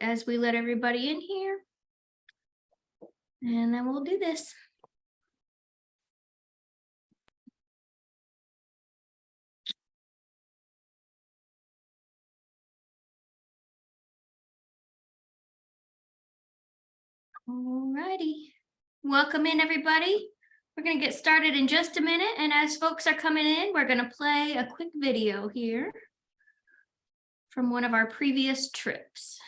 as we let everybody in here. And then we'll do this. All righty. Welcome in, everybody. We're going to get started in just a minute. And as folks are coming in, we're going to play a quick video here from one of our previous trips.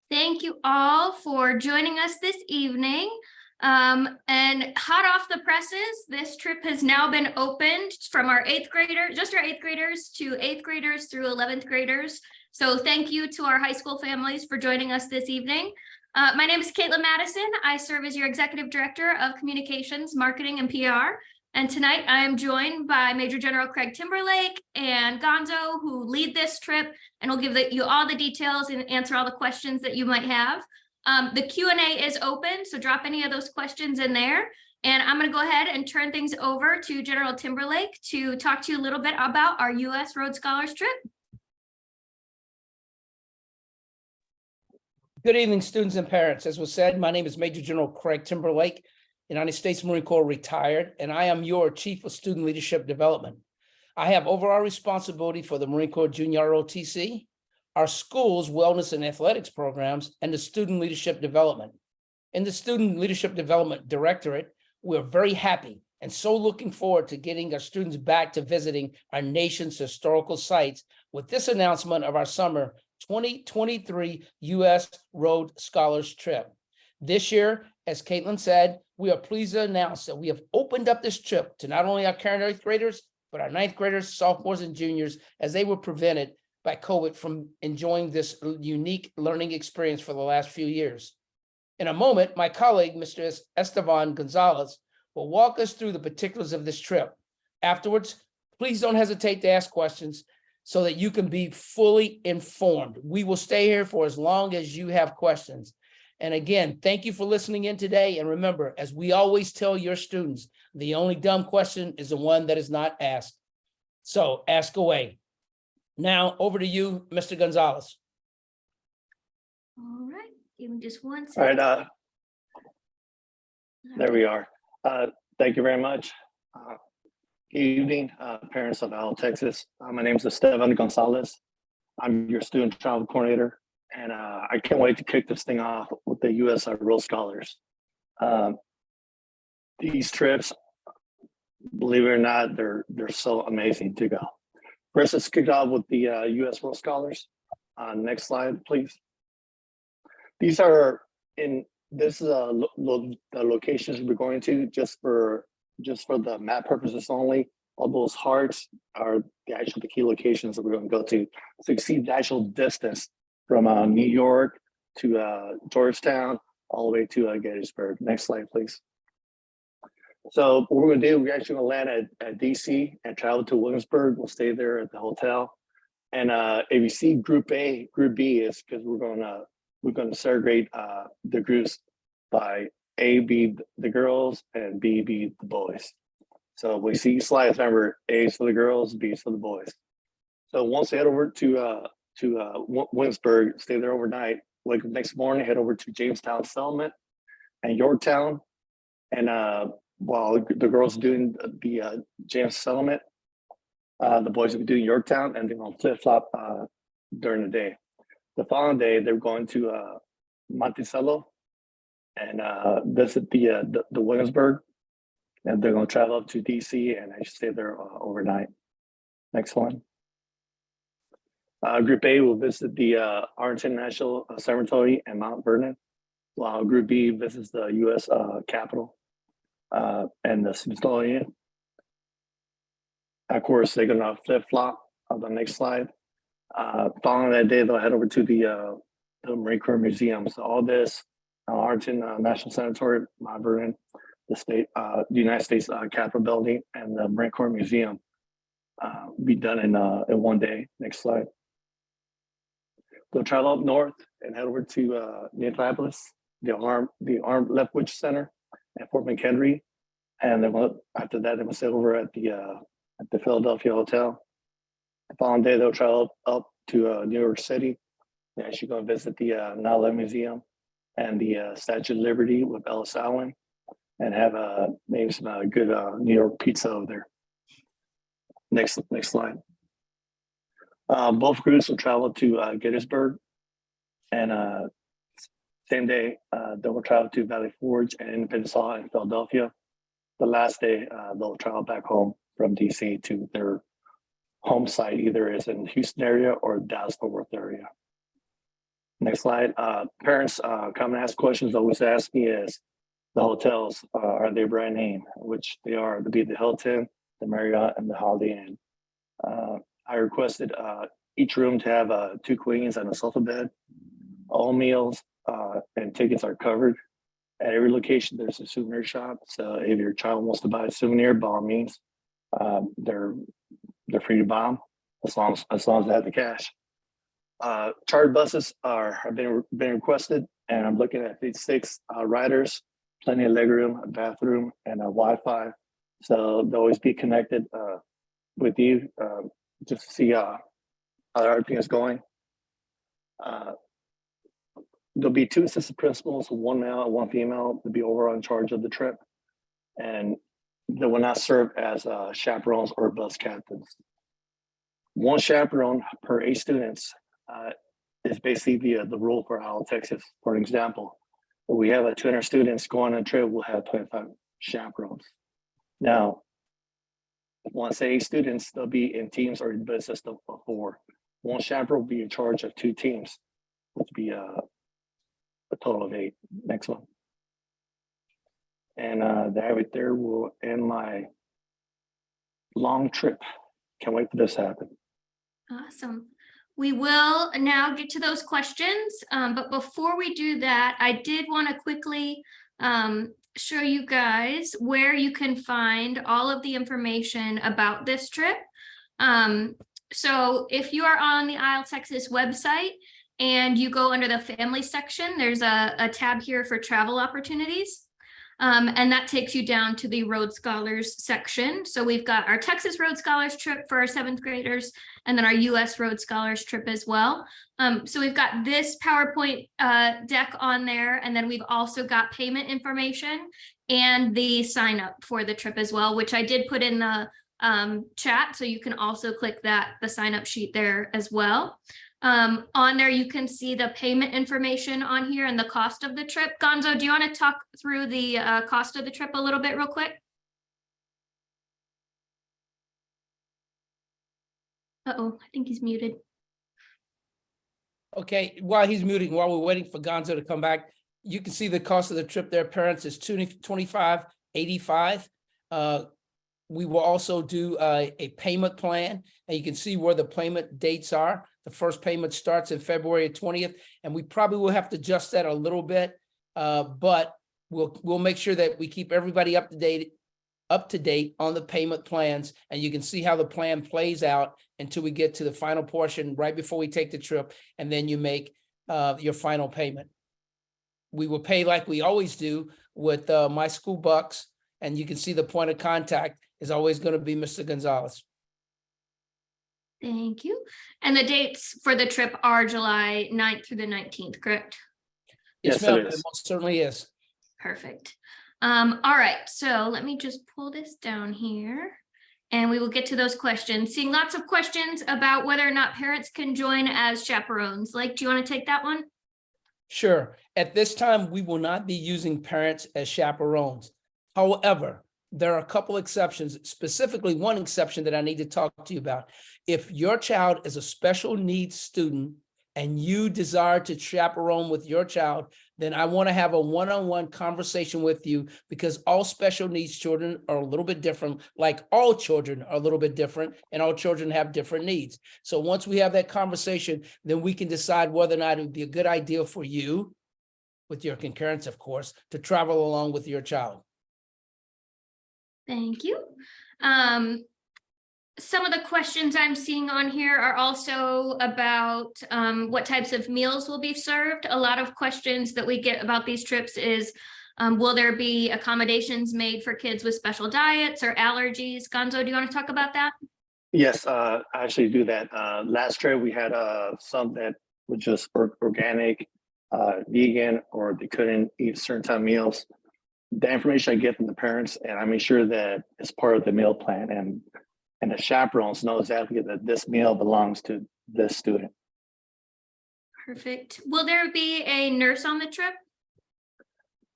Thank you all for joining us this evening. And hot off the presses, this trip has now been opened from our 8th graders, just our 8th graders, to 8th graders through 11th graders. So thank you to our high school families for joining us this evening. My name is Caitlin Madison. I serve as your Executive Director of Communications, Marketing, and PR. And tonight I am joined by Major General Craig Timberlake and Gonzo, who lead this trip and will give you all the details and answer all the questions that you might have. The Q&A is open, so drop any of those questions in there. And I'm going to go ahead and turn things over to General Timberlake to talk to you a little bit about our U.S. Rhodes Scholars trip. Good evening, students and parents. As was said, my name is Major General Craig Timberlake, United States Marine Corps retired, and I am your Chief of Student Leadership Development. I have overall responsibility for the Marine Corps Junior ROTC, our school's wellness and athletics programs, and the Student Leadership Development. In the Student Leadership Development Directorate, we're very happy and so looking forward to getting our students back to visiting our nation's historical sites with this announcement of our summer 2023 U.S. Rhodes Scholars trip. This year, as Caitlin said, we are pleased to announce that we have opened up this trip to not only our current 8th graders, but our 9th graders, sophomores, and juniors, as they were prevented by COVID from enjoying this unique learning experience for the last few years. In a moment, my colleague, Mr. Esteban Gonzalez, will walk us through the particulars of this trip. Afterwards, please don't hesitate to ask questions so that you can be fully informed. We will stay here for as long as you have questions. And again, thank you for listening in today. And remember, as we always tell your students, the only dumb question is the one that is not asked. So ask away. Now over to you, Mr. Gonzalez. All right, give me just one second. All right, there we are. Thank you very much. Good evening, parents of Al, Texas. My name is Esteban Gonzalez. I'm your student travel coordinator. And I can't wait to kick this thing off with the U.S. Rhodes Scholars. These trips, believe it or not, they're so amazing to go. First, let's kick off with the U.S. Rhodes Scholars. Next slide, please. These are this is the locations we're going to just for the map purposes only. All those hearts are the key locations that we're going to go to. So you see the actual distance from New York to Georgetown, all the way to Gettysburg. Next slide, please. So what we're going to do, we're actually going to land at DC and travel to Williamsburg. We'll stay there at the hotel. And if you see Group A, Group B is because we're going to segregate the groups by A be the girls and B be the boys. So we see slides. Remember, A is for the girls, B is for the boys. So once they head over to to Williamsburg, stay there overnight. Like next morning, head over to Jamestown Settlement and Yorktown. And while the girls are doing the James Settlement, the boys will be doing Yorktown, and they're going to flip-flop during the day. The following day, they're going to Monticello and visit the Williamsburg, and they're going to travel up to DC and I should stay there overnight. Next one. Group A will visit the Arlington National Cemetery and Mount Vernon, while Group B visits the U.S. Capitol and the Smithsonian. Of course, they're going to flip-flop on the next slide. Following that day, they'll head over to the Marine Corps Museum. So all this, Arlington National Cemetery, Mount Vernon, the United States Capitol Building, and the Marine Corps Museum be done in one day. Next slide. They'll travel up north and head over to Indianapolis, the Armed Lethbridge Center at Fort McHenry, and then after that they will stay over at the Philadelphia Hotel. The following day they'll travel up to New York City. They're actually going to visit the Nala Museum and the Statue of Liberty with Ellis Allen, and have maybe some good New York pizza over there. Next slide. Both groups will travel to Gettysburg, and same day they will travel to Valley Forge and Independence Hall in Philadelphia. The last day they'll travel back home from DC to their home site, either is in the Houston area or Dallas-Fort Worth area. Next slide. Parents come and ask questions. Always ask me is the hotels, are they brand name? Which they are. To be the Hilton, the Marriott, and the Holiday Inn. I requested each room to have 2 queens and a sofa bed. All meals and tickets are covered. At every location, there's a souvenir shop. So if your child wants to buy a souvenir, by all means, they're free to buy them as long as they have the cash. Chartered buses have been requested, and I'm looking at these 6 riders, plenty of legroom, a bathroom, and a Wi-Fi. So they'll always be connected with you just to see how everything is going. There'll be 2 assistant principals, 1 male and 1 female, to be overall in charge of the trip, and they will not serve as chaperones or bus captains. 1 chaperone per 8 students is basically the rule for Isle of Texas. For example, if we have 200 students going on a trip, we'll have 25 chaperones. Now, once 8 students, they'll be in teams or in a system of 4. 1 chaperone will be in charge of 2 teams, which would be a total of 8. Next one. And that right there will end my long trip. Can't wait for this to happen. Awesome. We will now get to those questions, but before we do that, I did want to quickly show you guys where you can find all of the information about this trip. So if you are on the Isle Texas website and you go under the family section, there's a tab here for travel opportunities. And that takes you down to the Rhodes Scholars section. So we've got our Texas Rhodes Scholars trip for our 7th graders, and then our US Rhodes Scholars trip as well. So we've got this PowerPoint deck on there, and then we've also got payment information and the sign up for the trip as well, which I did put in the chat. So you can also click the sign up sheet there as well. On there, you can see the payment information on here and the cost of the trip. Gonzo, do you want to talk through the cost of the trip a little bit real quick? Uh-oh, I think he's muted. Okay, while he's muting, while we're waiting for Gonzo to come back, you can see the cost of the trip there, parents, is $25.85. We will also do a payment plan, and you can see where the payment dates are. The first payment starts in February 20th, and we probably will have to adjust that a little bit, but we'll make sure that we keep everybody up to date on the payment plans, and you can see how the plan plays out until we get to the final portion right before we take the trip, and then you make your final payment. We will pay like we always do with My School Bucks, and you can see the point of contact is always going to be Mr. Gonzalez. Thank you. And the dates for the trip are July 9th through the 19th, correct? Yes, Yes, it ma'am, it is. most certainly is. Perfect. All right, so let me just pull this down here. And we will get to those questions. Seeing lots of questions about whether or not parents can join as chaperones. Like, do you want to take that one? Sure. At this time, we will not be using parents as chaperones. However, there are a couple exceptions, specifically one exception that I need to talk to you about. If your child is a special needs student and you desire to chaperone with your child, then I want to have a one-on-one conversation with you, because all special needs children are a little bit different, like all children are a little bit different, and all children have different needs. So once we have that conversation, then we can decide whether or not it would be a good idea for you, with your concurrence, of course, to travel along with your child. Thank you. Some of the questions I'm seeing on here are also about what types of meals will be served. A lot of questions that we get about these trips is, will there be accommodations made for kids with special diets or allergies? Gonzo, do you want to talk about that? Yes, I actually do that. Last trip, we had some that were just organic, vegan, or they couldn't eat certain type of meals. The information I get from the parents, and I make sure that it's part of the meal plan, and the chaperones know exactly that this meal belongs to this student. Perfect. Will there be a nurse on the trip?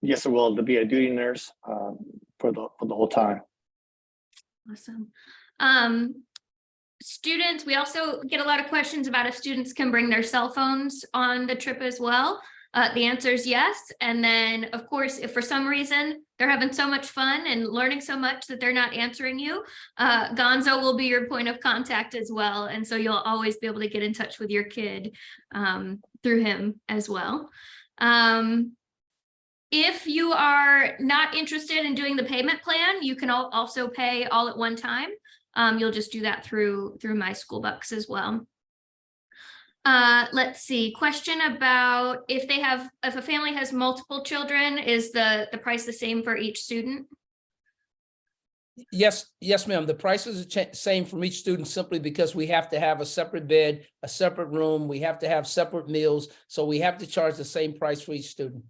Yes, there will be a duty nurse for the whole time. Awesome. Students, we also get a lot of questions about if students can bring their cell phones on the trip as well. The answer is yes. And then, of course, if for some reason they're having so much fun and learning so much that they're not answering you, Gonzo will be your point of contact as well. And so you'll always be able to get in touch with your kid through him as well. If you are not interested in doing the payment plan, you can also pay all at one time. You'll just do that through My School Bucks as well. Let's see, question about if a family has multiple children, is the price the same for each student? Yes, ma'am. The price is the same from each student, simply because we have to have a separate bed, a separate room. We have to have separate meals. So we have to charge the same price for each student.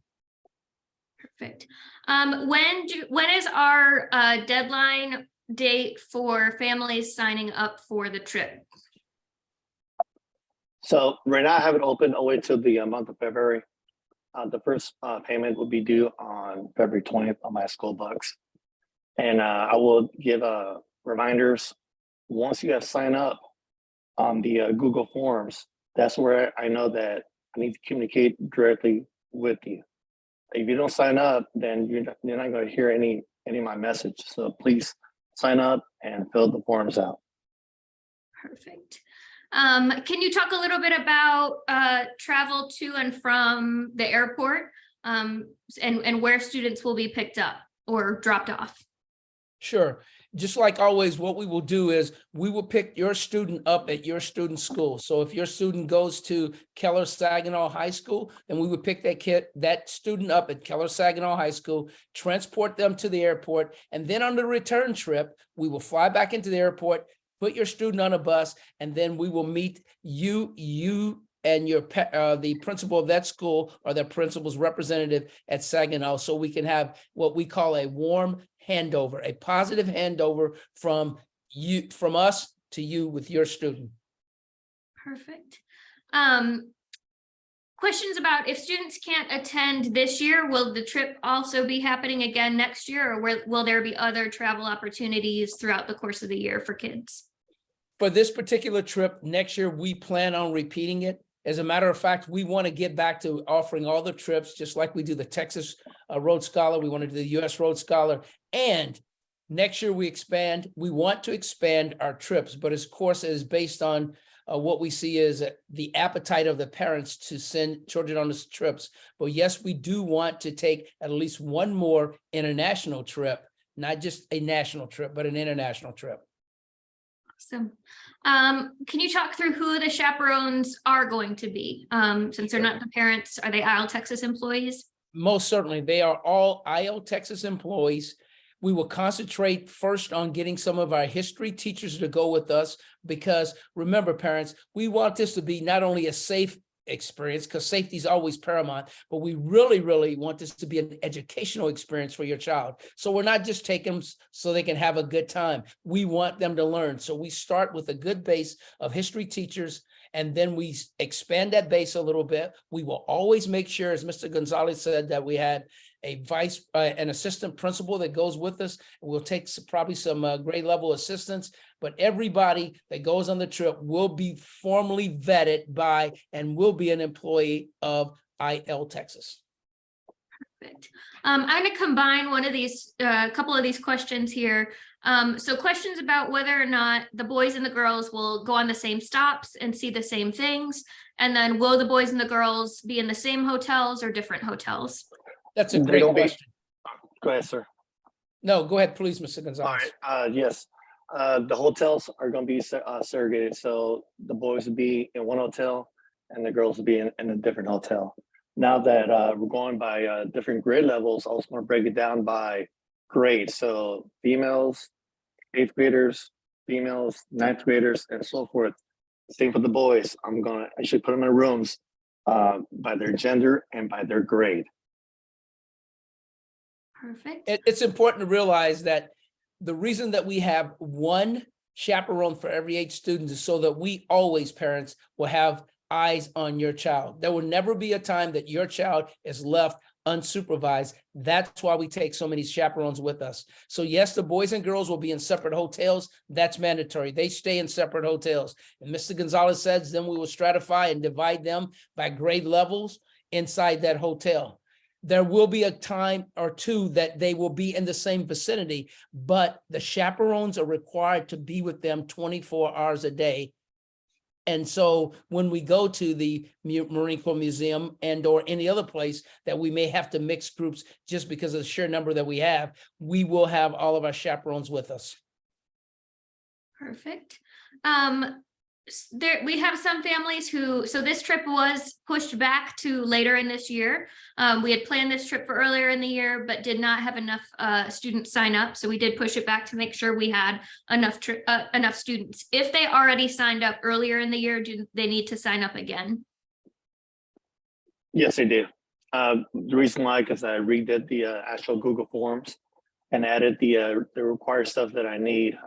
Perfect. When is our deadline date for families signing up for the trip? So right now I have it open all the way to the month of February. The first payment will be due on February 20th on My School Bucks. And I will give reminders once you guys sign up on the Google Forms. That's where I know that I need to communicate directly with you. If you don't sign up, then you're not going to hear any of my message. So please sign up and fill the forms out. Perfect. Can you talk a little bit about travel to and from the airport and where students will be picked up or dropped off? Sure. Just like always, what we will do is we will pick your student up at your student school. So if your student goes to Keller Saginaw High School, then we would pick that student up at Keller Saginaw High School, transport them to the airport, and then on the return trip, we will fly back into the airport, put your student on a bus, and then we will meet you and your the principal of that school or the principal's representative at Saginaw, so we can have what we call a warm handover, a positive handover from us to you with your student. Perfect. Questions about if students can't attend this year, will the trip also be happening again next year, or will there be other travel opportunities throughout the course of the year for kids? For this particular trip next year, we plan on repeating it. As a matter of fact, we want to get back to offering all the trips, just like we do the Texas Road Scholar. We want to do the U.S. Road Scholar. And next year we want to expand our trips, but of course it is based on what we see is the appetite of the parents to send children on these trips. But yes, we do want to take at least one more international trip, not just a national trip, but an international trip. Awesome. Can you talk through who the chaperones are going to be? Since they're not the parents, are they IL Texas employees? Most certainly. They are all IL Texas employees. We will concentrate first on getting some of our history teachers to go with us, because remember, parents, we want this to be not only a safe experience, because safety is always paramount, but we really, really want this to be an educational experience for your child. So we're not just taking them so they can have a good time. We want them to learn. So we start with a good base of history teachers, and then we expand that base a little bit. We will always make sure, as Mr. Gonzalez said, that we had a an assistant principal that goes with us. We'll take probably some grade level assistants, but everybody that goes on the trip will be formally vetted by and will be an employee of IL Texas. Perfect. I'm going to combine one of these, a couple of these questions here. So questions about whether or not the boys and the girls will go on the same stops and see the same things. And then will the boys and the girls be in the same hotels or different hotels? That's a great question. Go ahead, sir. No, go ahead, please, Mr. All Gonzalez. right, yes. The hotels are going to be segregated. So the boys will be in one hotel and the girls will be in a different hotel. Now that we're going by different grade levels, I was going to break it down by grade. So females, 8th graders, females, 9th graders, and so forth. Same for the boys. I should put them in rooms by their gender and by their grade. Perfect. It's important to realize that the reason that we have one chaperone for every 8 students is so that we always, parents, will have eyes on your child. There will never be a time that your child is left unsupervised. That's why we take so many chaperones with us. So yes, the boys and girls will be in separate hotels. That's mandatory. They stay in separate hotels. And Mr. Gonzalez says, then we will stratify and divide them by grade levels inside that hotel. There will be a time or two that they will be in the same vicinity, but the chaperones are required to be with them 24 hours a day. And so when we go to the Marine Corps Museum and or any other place that we may have to mix groups just because of the sheer number that we have, we will have all of our chaperones with us. Perfect. We have some families so this trip was pushed back to later in this year. We had planned this trip for earlier in the year, but did not have enough students sign up. So we did push it back to make sure we had enough students. If they already signed up earlier in the year, do they need to sign up again? Yes, they do. The reason why, because I redid the actual Google Forms and added the required stuff that I need.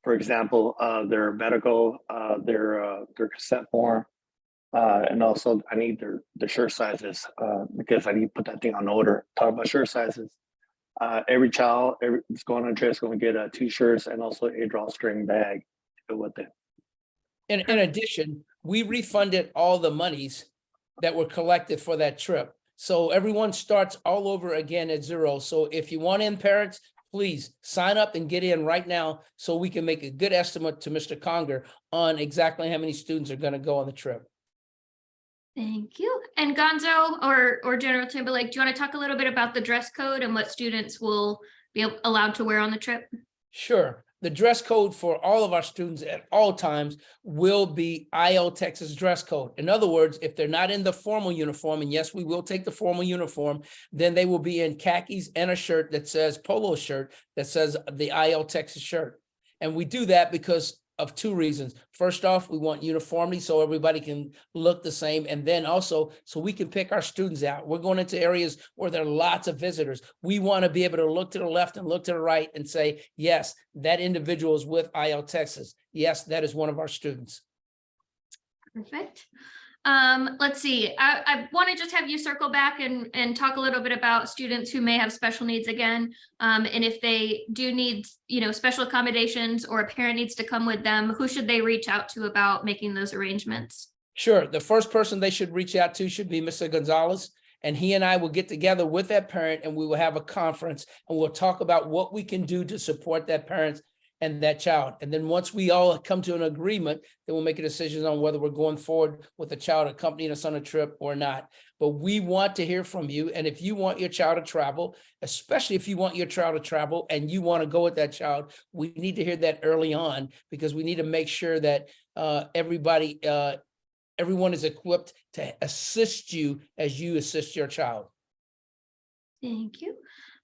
For example, their medical, their consent form, and also I need their shirt sizes because I need to put that thing on order. Talk about shirt sizes. Every child, that's going on a trip is going to get 2 shirts and also a drawstring bag to go with it. In addition, we refunded all the monies that were collected for that trip. So everyone starts all over again at zero. So if you want in, parents, please sign up and get in right now so we can make a good estimate to Mr. Conger on exactly how many students are going to go on the trip. Thank you. And Gonzo or General Timberlake, do you want to talk a little bit about the dress code and what students will be allowed to wear on the trip? Sure. The dress code for all of our students at all times will be IL Texas dress code. In other words, if they're not in the formal uniform, and yes, we will take the formal uniform, then they will be in khakis and a shirt that says polo shirt that says the IL Texas shirt. And we do that because of 2 reasons. First off, we want uniformity so everybody can look the same. And then also so we can pick our students out. We're going into areas where there are lots of visitors. We want to be able to look to the left and look to the right and say, yes, that individual is with IL Texas. Yes, that is one of our students. Perfect. Let's see. I want to just have you circle back and talk a little bit about students who may have special needs again. And if they do need, special accommodations or a parent needs to come with them, who should they reach out to about making those arrangements? Sure. The first person they should reach out to should be Mr. Gonzalez. And he and I will get together with that parent and we will have a conference and we'll talk about what we can do to support that parent and that child. And then once we all come to an agreement, then we'll make a decision on whether we're going forward with the child accompanying us on a trip or not. But we want to hear from you. And if you want your child to travel, especially if you want your child to travel and you want to go with that child, we need to hear that early on because we need to make sure that everyone is equipped to assist you as you assist your child. Thank you.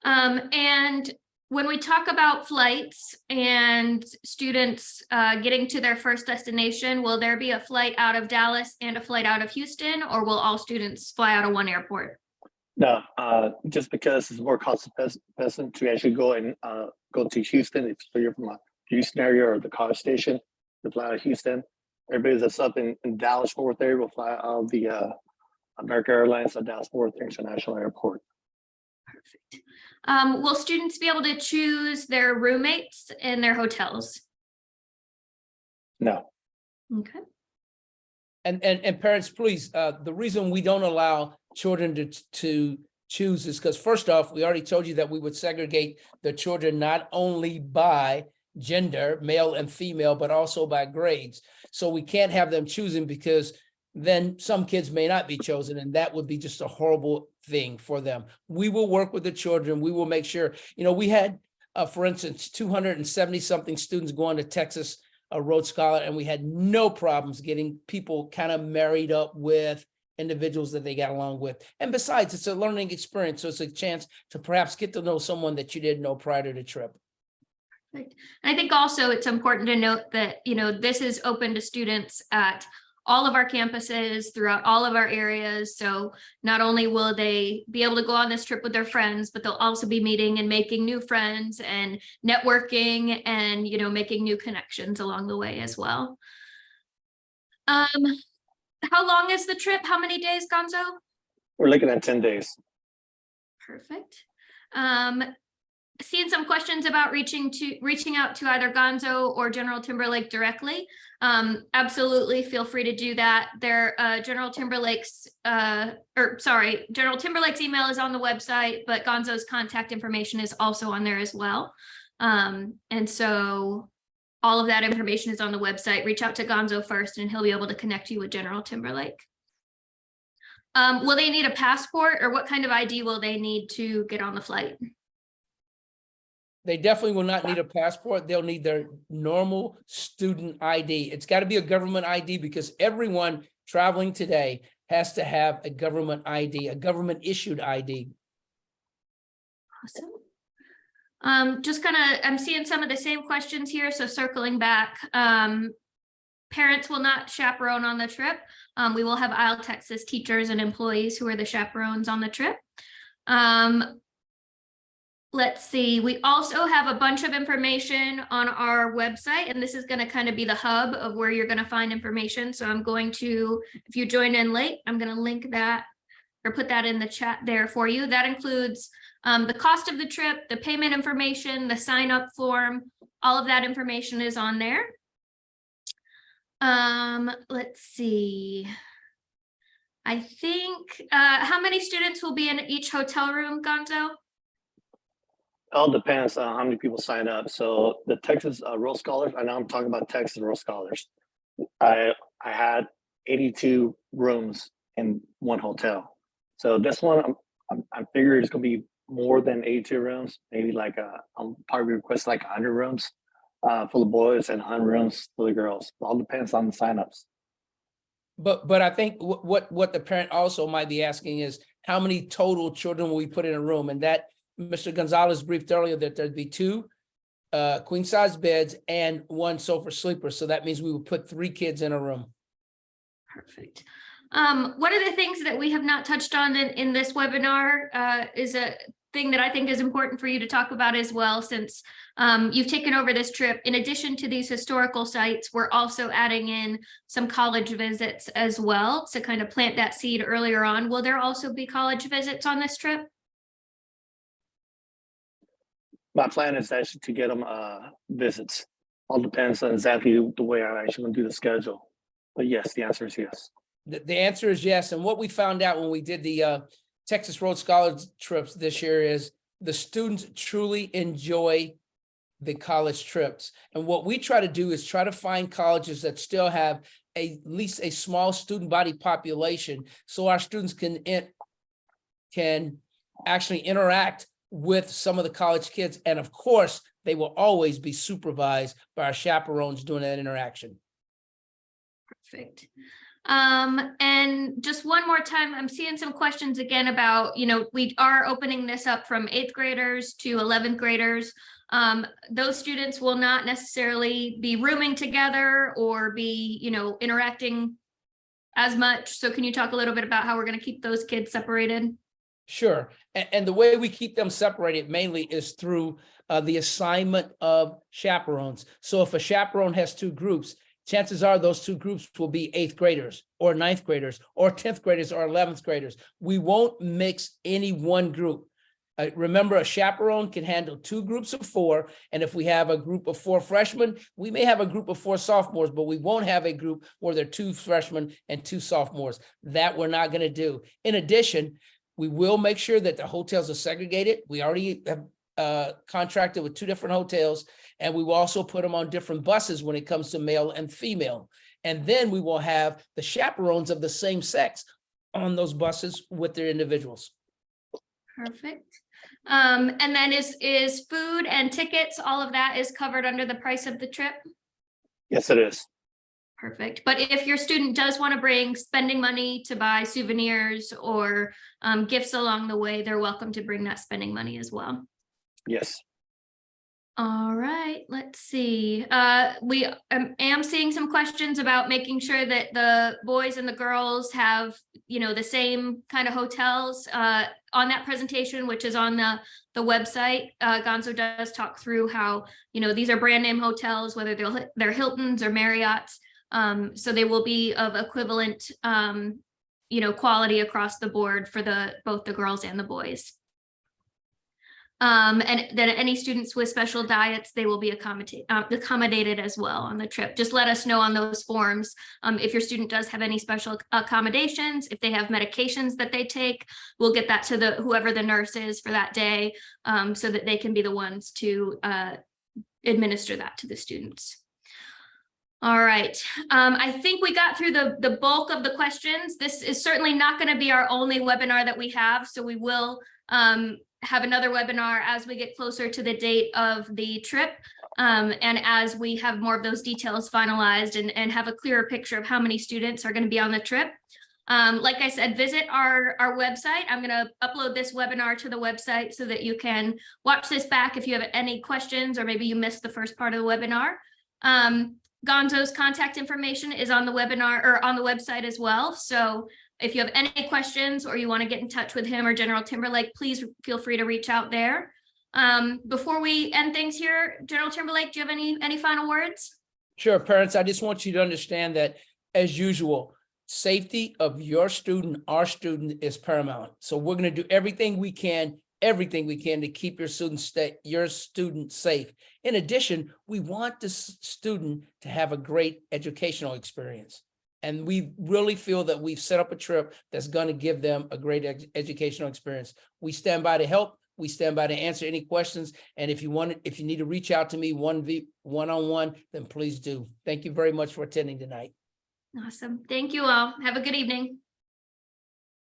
And when we talk about flights and students getting to their first destination, will there be a flight out of Dallas and a flight out of Houston, or will all students fly out of one airport? No, just because it's more cost effective to actually go and go to Houston. If you're from a Houston area or the College Station, to fly out of Houston. Everybody that's up in Dallas Fort Worth area will fly out of the American Airlines at Dallas Fort Worth International Airport. Perfect. Will students be able to choose their roommates in their hotels? No. Okay. And parents, please, the reason we don't allow children to choose is because first off, we already told you that we would segregate the children not only by gender, male and female, but also by grades. So we can't have them choosing because then some kids may not be chosen, and that would be just a horrible thing for them. We will work with the children. We will make sure, we had, for instance, 270 something students going to Texas Rhodes Scholar, and we had no problems getting people kind of married up with individuals that they got along with. And besides, it's a learning experience. So it's a chance to perhaps get to know someone that you didn't know prior to the trip. Perfect. I think also it's important to note that, this is open to students at all of our campuses throughout all of our areas. So not only will they be able to go on this trip with their friends, but they'll also be meeting and making new friends and networking and, making new connections along the way as well. How long is the trip? How many days, Gonzo? We're looking at 10 days. Perfect. Seeing some questions about reaching out to either Gonzo or General Timberlake directly. Absolutely feel free to do that. General Timberlake's email is on the website, but Gonzo's contact information is also on there as well. And so all of that information is on the website. Reach out to Gonzo first and he'll be able to connect you with General Timberlake. Will they need a passport, or what kind of ID will they need to get on the flight? They definitely will not need a passport. They'll need their normal student ID. It's got to be a government ID because everyone traveling today has to have a government ID, a government issued ID. Awesome. I'm seeing some of the same questions here. So circling back, parents will not chaperone on the trip. We will have ISLE Texas teachers and employees who are the chaperones on the trip. Let's see, we also have a bunch of information on our website, and this is going to kind of be the hub of where you're going to find information. So I'm going to, if you joined in late, I'm going to link that or put that in the chat there for you. That includes the cost of the trip, the payment information, the sign up form, all of that information is on there. Let's see. I think, how many students will be in each hotel room, Gonzo? All depends on how many people sign up. So the Texas Rhodes Scholars, I know I'm talking about Texas Rhodes Scholars. I had 82 rooms in one hotel. So this one, I figure it's gonna be more than 82 rooms. Maybe like I'll probably request like 100 rooms for the boys and 100 rooms for the girls. It all depends on the signups. But I think what the parent also might be asking is how many total children will we put in a room, and that Mr. Gonzalez briefed earlier that there'd be 2 queen size beds and 1 sofa sleeper. So that means we would put 3 kids in a room. Perfect. One of the things that we have not touched on in this webinar is a thing that I think is important for you to talk about as well, since you've taken over this trip. In addition to these historical sites, we're also adding in some college visits as well to kind of plant that seed earlier on. Will there also be college visits on this trip? My plan is actually to get them visits. All depends on exactly the way I actually want to do the schedule. But yes, the answer is yes. The answer is yes. And what we found out when we did the Texas Rhodes Scholars trips this year is the students truly enjoy the college trips. And what we try to do is try to find colleges that still have at least a small student body population, so our students can actually interact with some of the college kids. And of course, they will always be supervised by our chaperones doing that interaction. Perfect. And just one more time, I'm seeing some questions again about, we are opening this up from 8th graders to 11th graders. Those students will not necessarily be rooming together or be, interacting as much. So can you talk a little bit about how we're going to keep those kids separated? Sure. And the way we keep them separated mainly is through the assignment of chaperones. So if a chaperone has two groups, chances are those two groups will be 8th graders or 9th graders or 10th graders or 11th graders. We won't mix any one group. Remember, a chaperone can handle two groups of 4. And if we have a group of 4 freshmen, we may have a group of 4 sophomores, but we won't have a group where there are 2 freshmen and 2 sophomores. That we're not going to do. In addition, we will make sure that the hotels are segregated. We already have contracted with 2 different hotels, and we will also put them on different buses when it comes to male and female. And then we will have the chaperones of the same sex on those buses with their individuals. Perfect. And then is food and tickets, all of that is covered under the price of the trip? Yes, it is. Perfect. But if your student does want to bring spending money to buy souvenirs or gifts along the way, they're welcome to bring that spending money as well. Yes. All right, let's see. We am seeing some questions about making sure that the boys and the girls have, the same kind of hotels on that presentation, which is on the website. Gonzo does talk through how, these are brand name hotels, whether they're Hiltons or Marriott's. So they will be of equivalent, quality across the board for both the girls and the boys. And then any students with special diets, they will be accommodated as well on the trip. Just let us know on those forms if your student does have any special accommodations, if they have medications that they take, we'll get that to whoever the nurse is for that day, so that they can be the ones to administer that to the students. All right, I think we got through the bulk of the questions. This is certainly not going to be our only webinar that we have, so we will have another webinar as we get closer to the date of the trip, and as we have more of those details finalized and have a clearer picture of how many students are going to be on the trip. Like I said, visit our website. I'm going to upload this webinar to the website so that you can watch this back if you have any questions, or maybe you missed the first part of the webinar. Gonzo's contact information is on the webinar or on the website as well. So if you have any questions or you want to get in touch with him or General Timberlake, please feel free to reach out there. Before we end things here, General Timberlake, do you have any final words? Sure, parents, I just want you to understand that, as usual, safety of your student, our student, is paramount. So we're going to do everything we can to keep your student safe. In addition, we want the student to have a great educational experience. And we really feel that we've set up a trip that's going to give them a great educational experience. We stand by to help. We stand by to answer any questions. And if you need to reach out to me one-on-one, then please do. Thank you very much for attending tonight. Awesome. Thank you all. Have a good evening.